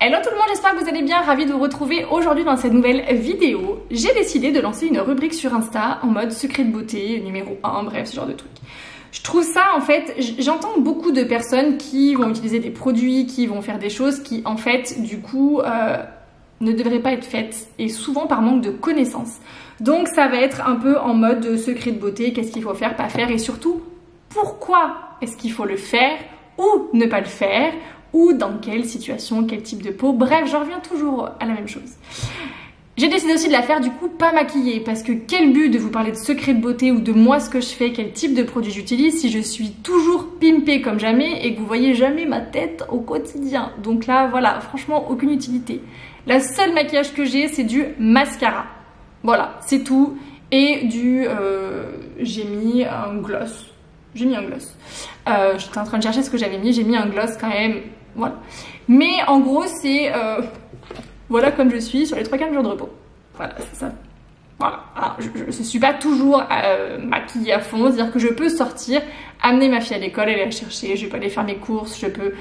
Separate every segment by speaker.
Speaker 1: Hello tout le monde, j'espère que vous allez bien, ravie de vous retrouver aujourd'hui dans cette nouvelle vidéo. J'ai décidé de lancer une rubrique sur Insta en mode secret de beauté, numéro 1, bref, ce genre de truc. Je trouve ça en fait, j'entends beaucoup de personnes qui vont utiliser des produits, qui vont faire des choses qui en fait du coup ne devraient pas être faites et souvent par manque de connaissances. Donc ça va être un peu en mode secret de beauté, qu'est-ce qu'il faut faire, pas faire et surtout pourquoi est-ce qu'il faut le faire ou ne pas le faire ou dans quelle situation, quel type de peau, bref, j'en reviens toujours à la même chose. J'ai décidé aussi de la faire du coup pas maquillée parce que quel but de vous parler de secrets de beauté ou de moi ce que je fais, quel type de produit j'utilise si je suis toujours pimpée comme jamais et que vous voyez jamais ma tête au quotidien. Donc là voilà, franchement aucune utilité. La seule maquillage que j'ai c'est du mascara. Voilà, c'est tout. Et j'ai mis un gloss. J'étais en train de chercher ce que j'avais mis, j'ai mis un gloss quand même. Voilà. Mais en gros c'est... voilà comme je suis sur les 3-4 jours de repos. Voilà, c'est ça. Voilà. Alors, je ne suis pas toujours maquillée à fond, c'est-à-dire que je peux sortir, amener ma fille à l'école, aller la chercher, je peux aller faire mes courses, je peux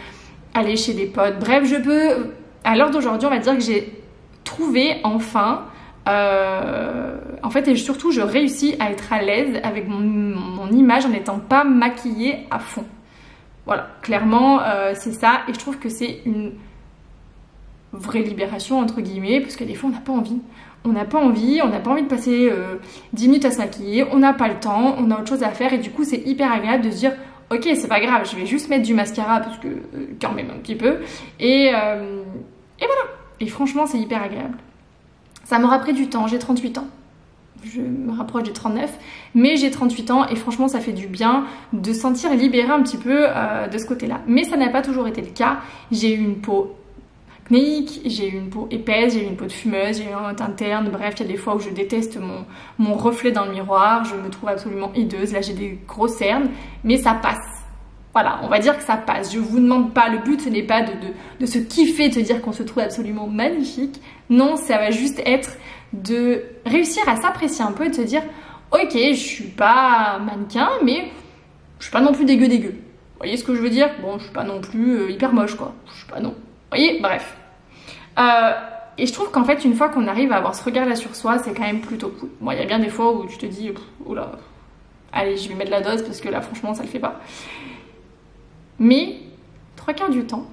Speaker 1: aller chez des potes. Bref, je peux... À l'heure d'aujourd'hui, on va dire que j'ai trouvé enfin... en fait, et surtout, je réussis à être à l'aise avec mon image en n'étant pas maquillée à fond. Voilà, clairement, c'est ça. Et je trouve que c'est une vraie libération, entre guillemets, parce que des fois, on n'a pas envie. On n'a pas envie de passer 10 minutes à se maquiller, on n'a pas le temps, on a autre chose à faire. Et du coup, c'est hyper agréable de se dire, ok, c'est pas grave, je vais juste mettre du mascara, parce que quand même un petit peu. Et voilà. Et franchement, c'est hyper agréable. Ça m'aura pris du temps, j'ai 38 ans. Je me rapproche des 39, mais j'ai 38 ans et franchement ça fait du bien de se sentir libérée un petit peu de ce côté-là. Mais ça n'a pas toujours été le cas. J'ai eu une peau acnéique, j'ai eu une peau épaisse, j'ai eu une peau de fumeuse, j'ai eu un teint terne, bref, il y a des fois où je déteste mon reflet dans le miroir, je me trouve absolument hideuse, là j'ai des grosses cernes, mais ça passe. Voilà, on va dire que ça passe. Je vous demande pas, le but ce n'est pas de se kiffer, de se dire qu'on se trouve absolument magnifique. Non, ça va juste être de réussir à s'apprécier un peu et de se dire ok, je suis pas mannequin, mais je suis pas non plus dégueu. Vous voyez ce que je veux dire? Bon, je suis pas non plus hyper moche quoi. Je suis pas non. Vous voyez? Bref. Et je trouve qu'en fait, une fois qu'on arrive à avoir ce regard là sur soi, c'est quand même plutôt cool. Bon, il y a bien des fois où tu te dis oula, allez, je vais mettre la dose parce que là, franchement, ça le fait pas. Mais 3/4 du temps,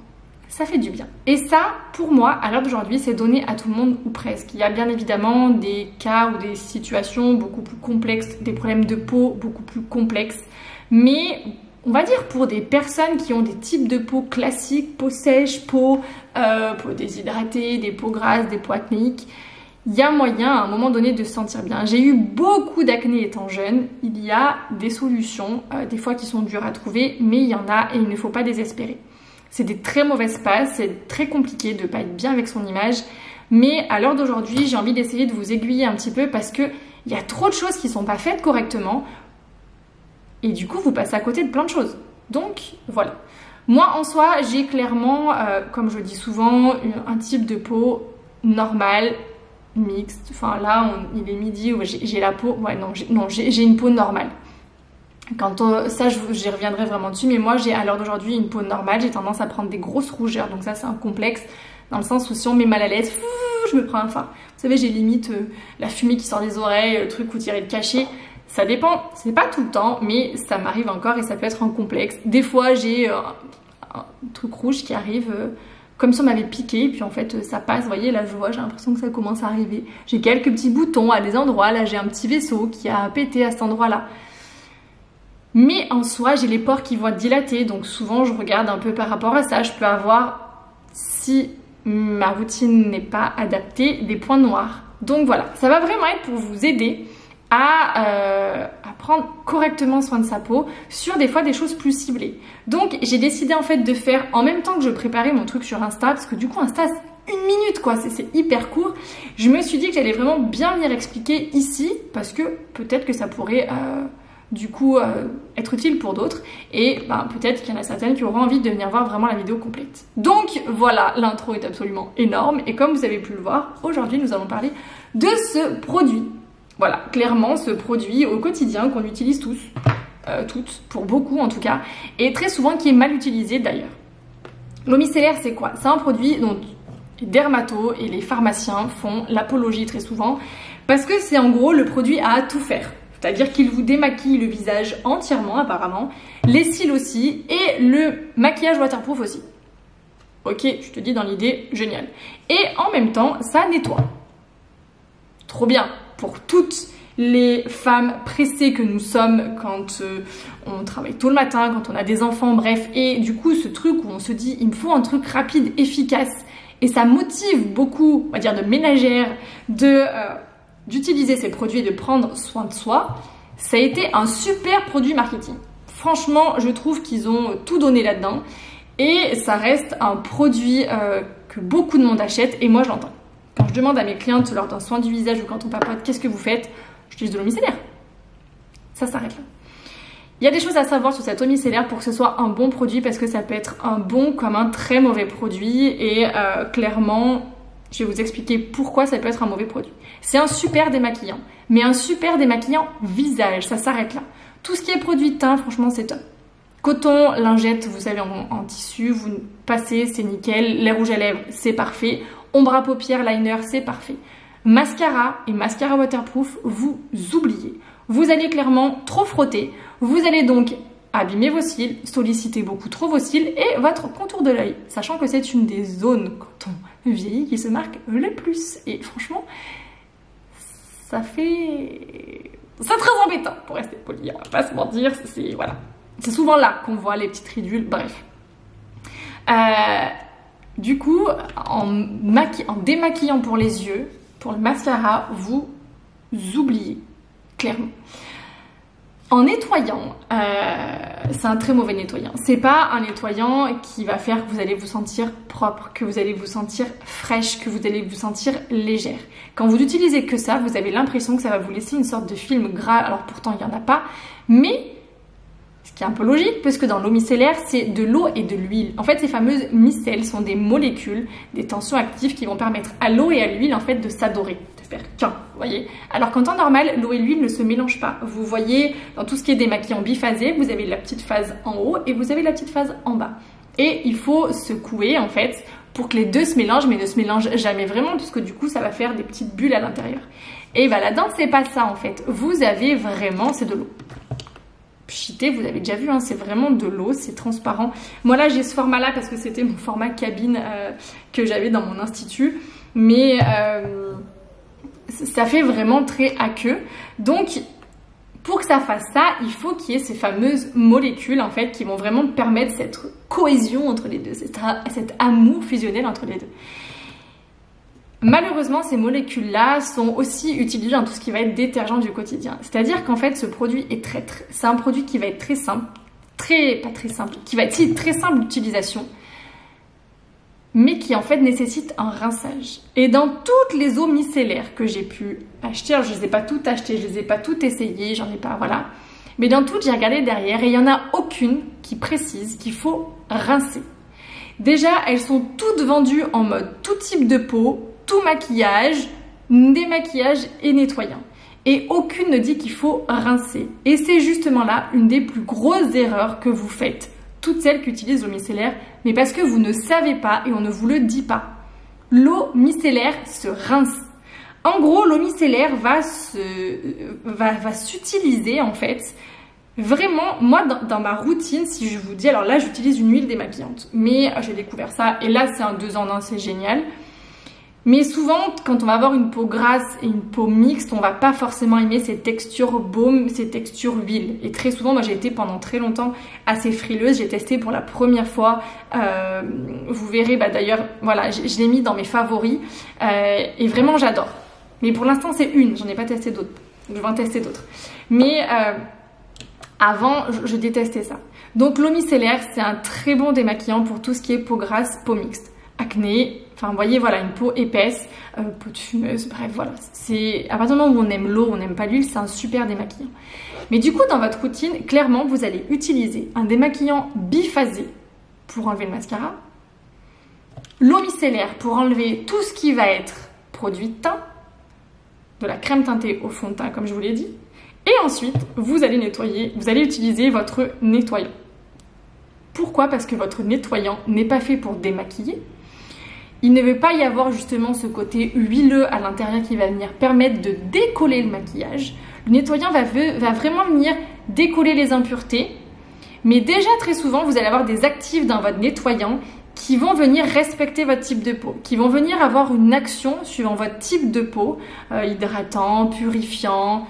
Speaker 1: ça fait du bien. Et ça, pour moi, à l'heure d'aujourd'hui, c'est donné à tout le monde ou presque. Il y a bien évidemment des cas ou des situations beaucoup plus complexes, des problèmes de peau beaucoup plus complexes. Mais on va dire pour des personnes qui ont des types de peau classiques, peau sèche, peau déshydratée, des peaux grasses, des peaux acnéiques, il y a moyen à un moment donné de se sentir bien. J'ai eu beaucoup d'acné étant jeune, il y a des solutions, des fois qui sont dures à trouver, mais il y en a et il ne faut pas désespérer. C'est des très mauvaises passes, c'est très compliqué de ne pas être bien avec son image, mais à l'heure d'aujourd'hui, j'ai envie d'essayer de vous aiguiller un petit peu parce qu'il y a trop de choses qui ne sont pas faites correctement et du coup, vous passez à côté de plein de choses. Donc, voilà. Moi, en soi, j'ai clairement, comme je le dis souvent, un type de peau normale, mixte, enfin là il est midi, j'ai la peau, ouais non j'ai une peau normale. Ça j'y reviendrai vraiment dessus, mais moi j'ai à l'heure d'aujourd'hui une peau normale, j'ai tendance à prendre des grosses rougeurs, donc ça c'est un complexe dans le sens où si on met mal à l'aise, je me prends un phare. Vous savez, j'ai limite la fumée qui sort des oreilles, le truc où tirer le cachet, ça dépend, c'est pas tout le temps, mais ça m'arrive encore et ça peut être un complexe. Des fois j'ai un truc rouge qui arrive... comme si on m'avait piqué, puis en fait ça passe, vous voyez, là je vois, j'ai l'impression que ça commence à arriver. J'ai quelques petits boutons à des endroits, là j'ai un petit vaisseau qui a pété à cet endroit-là. Mais en soi, j'ai les pores qui vont être dilatés, donc souvent je regarde un peu par rapport à ça. Je peux avoir, si ma routine n'est pas adaptée, des points noirs. Donc voilà, ça va vraiment être pour vous aider à prendre correctement soin de sa peau sur des fois des choses plus ciblées. Donc j'ai décidé en fait de faire en même temps que je préparais mon truc sur Insta, parce que du coup Insta c'est 1 minute quoi, c'est hyper court. Je me suis dit que j'allais vraiment bien venir expliquer ici parce que peut-être que ça pourrait du coup être utile pour d'autres et peut-être qu'il y en a certaines qui auront envie de venir voir vraiment la vidéo complète. Donc voilà, l'intro est absolument énorme et comme vous avez pu le voir, aujourd'hui nous allons parler de ce produit. Voilà, clairement ce produit au quotidien qu'on utilise tous, toutes, pour beaucoup en tout cas, et très souvent qui est mal utilisé d'ailleurs. L'eau micellaire c'est quoi? C'est un produit dont Les dermatos et les pharmaciens font l'apologie très souvent parce que c'est en gros le produit à tout faire. C'est-à-dire qu'il vous démaquille le visage entièrement apparemment, les cils aussi et le maquillage waterproof aussi. Ok, je te dis dans l'idée, génial. Et en même temps, ça nettoie. Trop bien pour toutes les femmes pressées que nous sommes quand on travaille tôt le matin, quand on a des enfants, bref. Et du coup, ce truc où on se dit, il me faut un truc rapide, efficace. Et ça motive beaucoup, on va dire, de ménagères, d'utiliser ces produits et de prendre soin de soi. Ça a été un super produit marketing. Franchement, je trouve qu'ils ont tout donné là-dedans. Et ça reste un produit que beaucoup de monde achète. Et moi, je l'entends. Quand je demande à mes clientes lors d'un soin du visage ou quand on papote, qu'est-ce que vous faites? J'utilise de l'eau micellaire. Ça s'arrête là. Il y a des choses à savoir sur cette eau micellaire pour que ce soit un bon produit parce que ça peut être un bon comme un très mauvais produit et clairement, je vais vous expliquer pourquoi ça peut être un mauvais produit. C'est un super démaquillant, mais un super démaquillant visage, ça s'arrête là. Tout ce qui est produit teint, franchement, c'est top. Coton, lingette, vous savez, en tissu, vous passez, c'est nickel. Les rouges à lèvres, c'est parfait. Ombre à paupières, liner, c'est parfait. Mascara et mascara waterproof, vous oubliez. Vous allez clairement trop frotter. Vous allez donc abîmer vos cils, solliciter beaucoup trop vos cils et votre contour de l'œil. Sachant que c'est une des zones, quand on vieillit, qui se marque le plus. Et franchement, c'est très embêtant pour rester poli, on va pas se mentir. Voilà. C'est souvent là qu'on voit les petites ridules, bref. Du coup, en démaquillant pour les yeux, pour le mascara, vous oubliez, clairement. En nettoyant, c'est un très mauvais nettoyant. C'est pas un nettoyant qui va faire que vous allez vous sentir propre, que vous allez vous sentir fraîche, que vous allez vous sentir légère. Quand vous n'utilisez que ça, vous avez l'impression que ça va vous laisser une sorte de film gras. Alors pourtant, il n'y en a pas. Mais ce qui est un peu logique, parce que dans l'eau micellaire, c'est de l'eau et de l'huile. En fait, ces fameuses micelles sont des molécules, des tensions actives qui vont permettre à l'eau et à l'huile en fait de s'adorer, de faire qu'un, vous voyez. Alors qu'en temps normal, l'eau et l'huile ne se mélangent pas. Vous voyez, dans tout ce qui est démaquillant biphasé, vous avez la petite phase en haut et vous avez la petite phase en bas. Et il faut secouer en fait pour que les deux se mélangent, mais ne se mélangent jamais vraiment, puisque du coup, ça va faire des petites bulles à l'intérieur. Et bah là-dedans, c'est pas ça en fait. Vous avez vraiment, c'est de l'eau. Pchité, vous avez déjà vu, hein, c'est vraiment de l'eau, c'est transparent. Moi là j'ai ce format là parce que c'était mon format cabine que j'avais dans mon institut, mais ça fait vraiment très aqueux. Donc pour que ça fasse ça, il faut qu'il y ait ces fameuses molécules en fait qui vont vraiment permettre cette cohésion entre les deux, cet amour fusionnel entre les deux. Malheureusement, ces molécules-là sont aussi utilisées dans tout ce qui va être détergent du quotidien. C'est-à-dire qu'en fait, ce produit est c'est un produit qui va être très simple, qui va être très simple d'utilisation, mais qui en fait nécessite un rinçage. Et dans toutes les eaux micellaires que j'ai pu acheter, alors je les ai pas toutes achetées, je les ai pas toutes essayées, j'en ai pas, voilà. Mais dans toutes, j'ai regardé derrière et il y en a aucune qui précise qu'il faut rincer. Déjà, elles sont toutes vendues en mode tout type de peau, tout maquillage, démaquillage et nettoyant. Et aucune ne dit qu'il faut rincer. Et c'est justement là une des plus grosses erreurs que vous faites, toutes celles qui utilisent l'eau micellaire, mais parce que vous ne savez pas et on ne vous le dit pas. L'eau micellaire se rince. En gros, l'eau micellaire va s'utiliser en fait. Vraiment, moi dans ma routine, si je vous dis, alors là j'utilise une huile démaquillante, mais j'ai découvert ça et là c'est un 2 en 1, c'est génial. Mais souvent, quand on va avoir une peau grasse et une peau mixte, on va pas forcément aimer ces textures baume, ces textures huile. Et très souvent, moi j'ai été pendant très longtemps assez frileuse. J'ai testé pour la première fois. Vous verrez, bah, d'ailleurs, voilà, je l'ai mis dans mes favoris. Et vraiment, j'adore. Mais pour l'instant, c'est une. J'en ai pas testé d'autres. Je vais en tester d'autres. Mais avant, je détestais ça. Donc l'eau micellaire, c'est un très bon démaquillant pour tout ce qui est peau grasse, peau mixte. Acné, enfin vous voyez voilà une peau épaisse, peau de fumeuse, bref voilà. C'est à partir du moment où on aime l'eau, on n'aime pas l'huile, c'est un super démaquillant. Mais du coup dans votre routine, clairement vous allez utiliser un démaquillant biphasé pour enlever le mascara, l'eau micellaire pour enlever tout ce qui va être produit teint, de la crème teintée au fond de teint comme je vous l'ai dit, et ensuite vous allez nettoyer, vous allez utiliser votre nettoyant. Pourquoi? Parce que votre nettoyant n'est pas fait pour démaquiller. Il ne veut pas y avoir justement ce côté huileux à l'intérieur qui va venir permettre de décoller le maquillage. Le nettoyant va vraiment venir décoller les impuretés. Mais déjà très souvent, vous allez avoir des actifs dans votre nettoyant qui vont venir respecter votre type de peau, qui vont venir avoir une action suivant votre type de peau, hydratant, purifiant.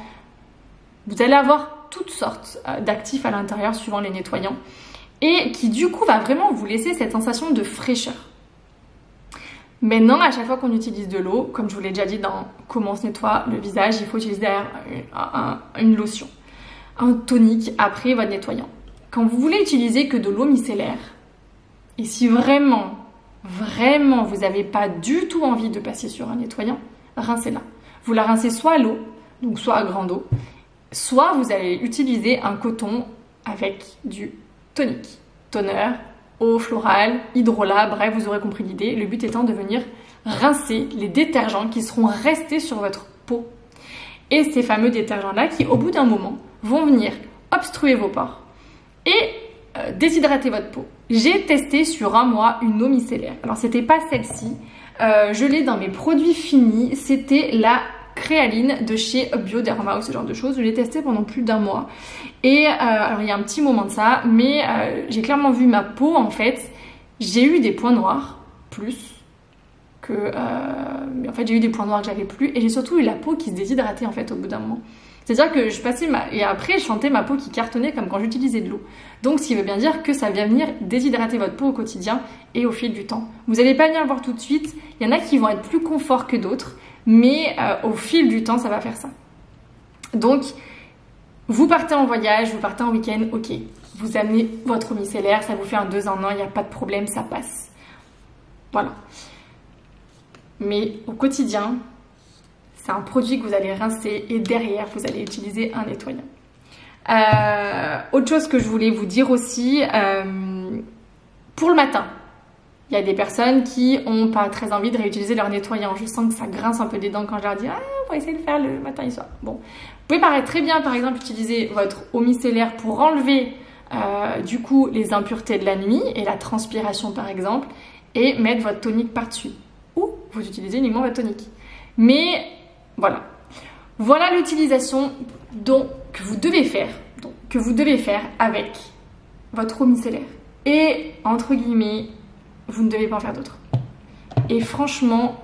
Speaker 1: Vous allez avoir toutes sortes d'actifs à l'intérieur suivant les nettoyants et qui du coup va vraiment vous laisser cette sensation de fraîcheur. Maintenant, à chaque fois qu'on utilise de l'eau, comme je vous l'ai déjà dit dans comment on se nettoie le visage, il faut utiliser derrière une lotion, un tonique après votre nettoyant. Quand vous voulez utiliser que de l'eau micellaire, et si vraiment vous n'avez pas du tout envie de passer sur un nettoyant, rincez-la. Vous la rincez soit à l'eau, donc soit à grande eau, soit vous allez utiliser un coton avec du tonique, toner, eau florale, hydrolat, bref, vous aurez compris l'idée. Le but étant de venir rincer les détergents qui seront restés sur votre peau. Et ces fameux détergents-là qui, au bout d'un moment, vont venir obstruer vos pores et déshydrater votre peau. J'ai testé sur un mois une eau micellaire. Alors, c'était pas celle-ci. Je l'ai dans mes produits finis. C'était la Créaline de chez Bioderma ou ce genre de choses. Je l'ai testé pendant plus d'un mois. Et alors, il y a un petit moment de ça, mais j'ai clairement vu ma peau, en fait. J'ai eu des points noirs, plus que... mais en fait, j'ai eu des points noirs que j'avais plus. Et j'ai surtout eu la peau qui se déshydratait, en fait, au bout d'un moment. C'est-à-dire que je passais et après, je sentais ma peau qui cartonnait comme quand j'utilisais de l'eau. Donc, ce qui veut bien dire que ça vient venir déshydrater votre peau au quotidien et au fil du temps. Vous n'allez pas venir le voir tout de suite. Il y en a qui vont être plus confort que d'autres. Mais au fil du temps, ça va faire ça. Donc, vous partez en voyage, vous partez en week-end, ok. Vous amenez votre eau micellaire, ça vous fait un 2 en 1, il n'y a pas de problème, ça passe. Voilà. Mais au quotidien, c'est un produit que vous allez rincer et derrière, vous allez utiliser un nettoyant. Autre chose que je voulais vous dire aussi, pour le matin, il y a des personnes qui n'ont pas très envie de réutiliser leur nettoyant. Je sens que ça grince un peu des dents quand je leur dis « Ah, on va essayer de le faire le matin et le soir. » Bon, vous pouvez très bien, par exemple, utiliser votre eau micellaire pour enlever du coup les impuretés de la nuit et la transpiration, par exemple, et mettre votre tonique par-dessus. Ou vous utilisez uniquement votre tonique. Mais voilà. Voilà l'utilisation que vous devez faire avec votre eau micellaire. Et, entre guillemets, vous ne devez pas en faire d'autres. Et franchement,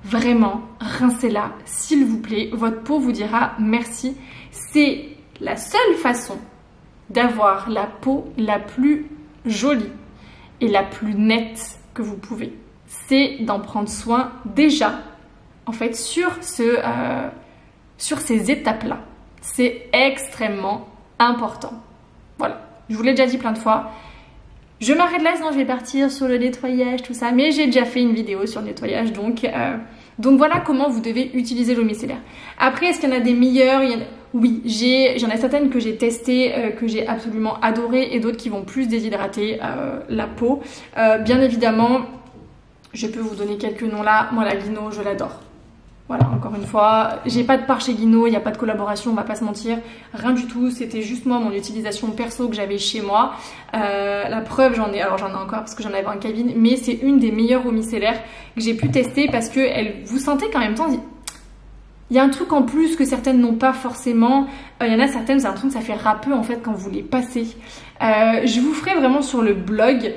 Speaker 1: vraiment, rincez-la, s'il vous plaît. Votre peau vous dira merci. C'est la seule façon d'avoir la peau la plus jolie et la plus nette que vous pouvez. C'est d'en prendre soin déjà, en fait, sur ces étapes-là. C'est extrêmement important. Voilà, je vous l'ai déjà dit plein de fois. Je m'arrête là, sinon je vais partir sur le nettoyage, tout ça. Mais j'ai déjà fait une vidéo sur le nettoyage, donc voilà comment vous devez utiliser l'eau micellaire. Après, est-ce qu'il y en a des meilleures? Oui, j'en ai certaines que j'ai testées, que j'ai absolument adorées, et d'autres qui vont plus déshydrater la peau. Bien évidemment, je peux vous donner quelques noms là. Moi, la Guino, je l'adore. Voilà, encore une fois, j'ai pas de part chez Guino, il n'y a pas de collaboration, on va pas se mentir, rien du tout, c'était juste moi, mon utilisation perso que j'avais chez moi. La preuve, j'en ai encore parce que j'en avais en cabine, mais c'est une des meilleures eaux micellaires que j'ai pu tester parce que vous sentez qu'en même temps, il y a un truc en plus que certaines n'ont pas forcément. Il y en a certaines, vous avez l'impression que ça fait râpeux en fait quand vous les passez. Je vous ferai vraiment sur le blog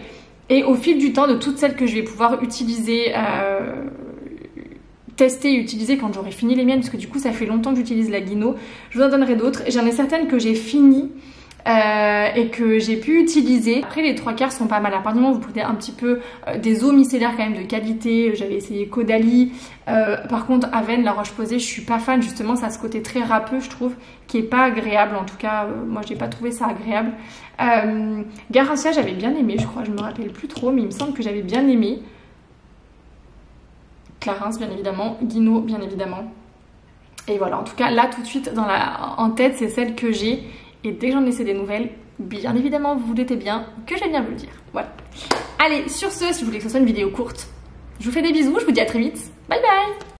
Speaker 1: et au fil du temps de toutes celles que je vais pouvoir utiliser, tester et utiliser quand j'aurai fini les miennes, parce que du coup ça fait longtemps que j'utilise la Guino. Je vous en donnerai d'autres. J'en ai certaines que j'ai fini et que j'ai pu utiliser. Après, les 3/4 sont pas mal. À partir du moment où vous prenez un petit peu des eaux micellaires quand même de qualité. J'avais essayé Caudalie. Par contre, Aven, la Roche-Posay, je suis pas fan. Justement, ça a ce côté très râpeux, je trouve, qui est pas agréable. En tout cas, moi, j'ai pas trouvé ça agréable. Garancia, j'avais bien aimé, je crois. Je me rappelle plus trop, mais il me semble que j'avais bien aimé. Clarins, bien évidemment. Guino, bien évidemment. Et voilà, en tout cas, là, tout de suite, en tête, c'est celle que j'ai. Et dès que j'en essaie des nouvelles, bien évidemment, vous vous doutez bien que j'aime bien vous le dire. Voilà. Allez, sur ce, si vous voulez que ce soit une vidéo courte, je vous fais des bisous, je vous dis à très vite. Bye bye!